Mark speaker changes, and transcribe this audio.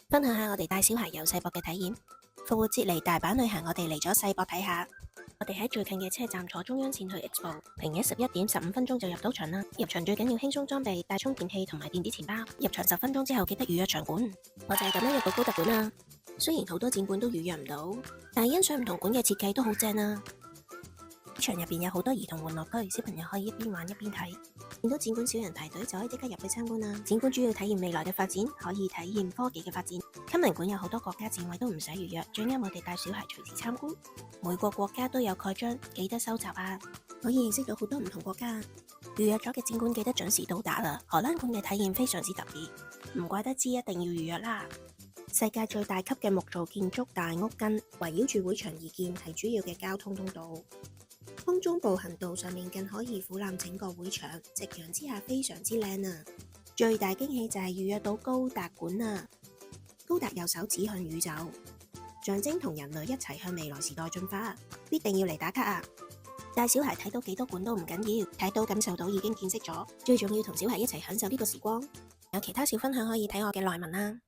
Speaker 1: 分享下我哋帶小孩遊世博嘅體驗。復活節嚟大阪旅行，我哋嚟咗世博睇下。我哋喺最近嘅車站坐中央線去 Expo，平日11點15分鐘就入到場啦。入場最緊要輕鬆裝備，帶充電器同埋電子錢包。入場10分鐘之後記得預約場館。我就係咁樣入到高特館啦。雖然好多展館都預約唔到，但係欣賞唔同館嘅設計都好正啊。場入邊有好多兒童玩樂區，小朋友可以一邊玩一邊睇。見到展館少人排隊，就可以即刻入去參觀啦。展館主要體驗未來嘅發展，可以體驗科技嘅發展。親民館有好多國家展位都唔使預約，最啱我哋帶小孩隨時參觀。每個國家都有蓋章，記得收集啊！可以認識到好多唔同國家。預約咗嘅展館記得準時到達啦。荷蘭館嘅體驗非常之特別，唔怪得知一定要預約啦。世界最大級嘅木造建築大屋根圍繞住會場而建，係主要嘅交通通道。空中步行道上面更可以俯瞰整個會場，夕陽之下非常之靚啊！最大驚喜就係預約到高達館啊！高達右手指向宇宙，象徵同人類一齊向未來時代進化，必定要嚟打卡啊！帶小孩睇到幾多館都唔緊要，睇到感受到已經見識咗，最重要同小孩一齊享受呢個時光。有其他小分享可以睇我嘅內文啦。